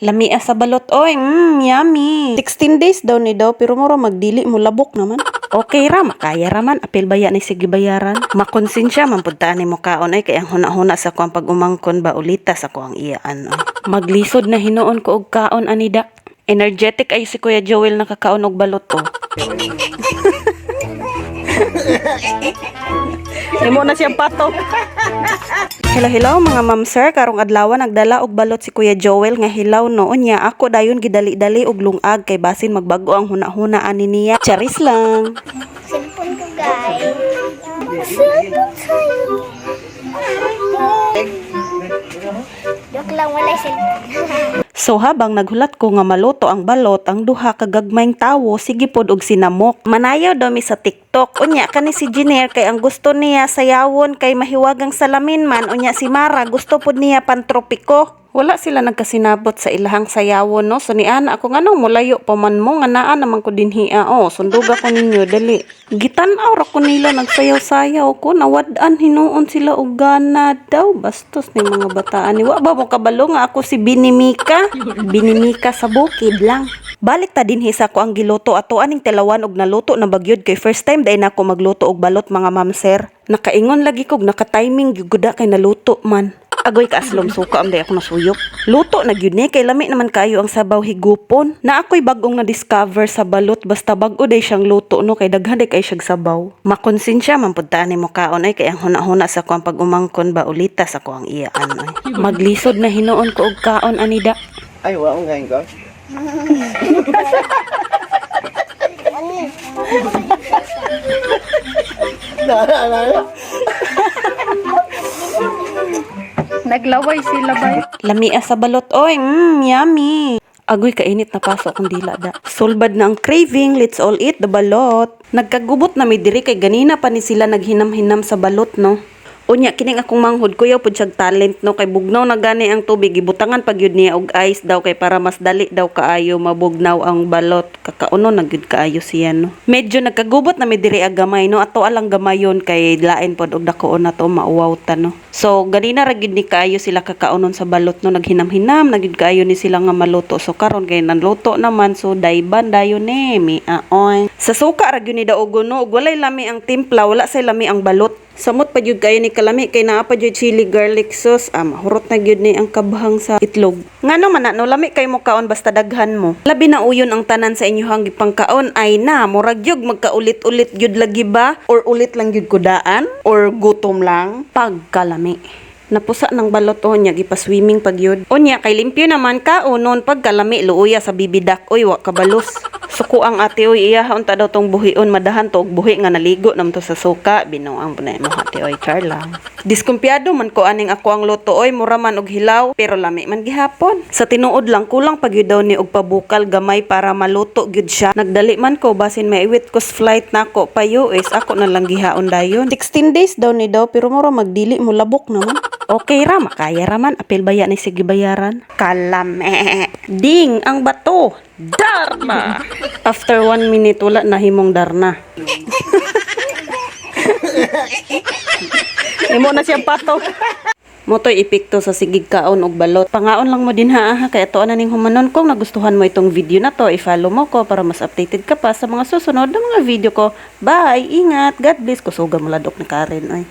Lami sa balot, oy, yummy. 16 days daw ni daw, pero mura magdili mo labok naman. Okay ra, makaya raman, apil baya ni sige bayaran. Makonsensya, mampuntaan ni mo kaon, ay kaya huna-huna sa ko ang pag-umangkon ba ulita sa ko ang iyaan. Oy. Maglisod na hinuon ko og kaon, anida. Energetic ay si Kuya Joel nakakaon og balot, oh. Imo na siyang pato. Hello mga ma'am sir, karong adlaw nagdala og balot si Kuya Joel nga hilaw noon niya. Ako dayon gidali-dali og lungag kay basin magbago ang huna-huna ani niya. Charis lang. Cellphone ko guys. Cellphone tayo. Joke lang, wala cellphone. So habang naghulat ko nga maluto ang balot, ang duha ka gagmayng tawo sige pod og sinamok. Manayaw daw mi sa TikTok. Unya kani si Jenner kay ang gusto niya sayawon kay mahiwagang salamin man. Unya si Mara gusto pod niya pantropiko. Wala sila nagkasinabot sa ilahang sayawon, no? So ni ana ako nganong mulayo pa man mo nga naa naman ko dinhiya. Oh, sunduga ko ninyo dali. Gitan-aw ra ko nila nagsayaw-sayaw ko, nawad-an hinuon sila og gana daw. Bastos ni mga bataan ni wa ba mo kabalo nga ako si Binimika. Binimika sa bukid lang. Balik ta dinhi sa ko ang giluto ato aning tilawan og naluto na bagyod kay first time day nako magluto og balot mga ma'am sir. Nakaingon lagi kog naka-timing gyud kay naluto man. Agoy ka aslom suka am day ako nasuyok. Luto na gyud ni kay lami naman kayo ang sabaw higupon. Na ako'y bag-ong na discover sa balot basta bag-o day siyang luto no kay daghan day kay siyang sabaw. Makonsensya man pud ta ni mo kaon ay kay ang huna-huna sa ko ang pag-umangkon ba ulita sa ko ang iyaan ay. Maglisod na hinuon ko og kaon anida. Ay, wala akong gahin ko. Naglaway sila ba? Lami sa balot, oy, yummy. Agoy kainit na pasok kung dila da. Sulbad na ang craving, let's all eat the balot. Nagkagubot na may diri kay ganina pa ni sila naghinam-hinam sa balot, no? Unya kining akong manghud kuya pud siyang talent no kay bugnaw na gani ang tubig gibutangan pag yun niya og ice daw kay para mas dali daw kaayo mabugnaw ang balot kakauno na gyud kaayo siya no. Medyo nagkagubot na mi diri ag gamay no ato alang gamayon kay lain pod og dakoon na to mauwaw ta no. So ganina ra gyud ni kaayo sila kakaunon sa balot no naghinam-hinam na gyud kaayo ni sila nga maluto so karon kay nanluto naman so dayban dayon ni mi aoy. Sa suka ra gyud ni daogon no ug walay lami ang timpla wala say lami ang balot. Samot pa jud kayo ni kalami kay naa pa jud chili garlic sauce mahurot na gyud ni ang kabahang sa itlog. Ngano man no lami kay mo kaon basta daghan mo. Labi na uyon ang tanan sa inyohang gipangkaon ay na murag jud magkaulit-ulit jud lagi ba or ulit lang jud kudaan or gutom lang pagkalami. Napusa ng balot niya gipa-swimming pag yun. Unya kay limpyo naman ka unon pagkalami luuya sa bibidak oy wa kabalos. Suko ang ate oy iya unta daw tong buhion madahan to og buhi nga naligo nam to sa suka binuang punay mo ate oy char lang. Diskumpiyado man ko aning ako ang luto oy mura man og hilaw pero lami man gihapon. Sa tinuod lang kulang pag yun daw ni og pabukal gamay para maluto gyud siya. Nagdali man ko basin may iwit kos flight nako pa US ako na lang gihaon dayon. 16 days daw ni daw pero mura magdili mo labok naman. Okay ra, makaya raman. Apil baya ni sige bayaran. Kalame. Ding, ang bato. Darna. After 1 minute, wala na himong darna. Imo na siyang pato. Motoy epekto sa sigig kaon og balot. Pangaon lang mo din ha. Kaya to na ning humanon kung nagustuhan mo itong video na to. I-follow mo ko para mas updated ka pa sa mga susunod na mga video ko. Bye! Ingat! God bless! Kusuga mo ladok ni Karen. Ay.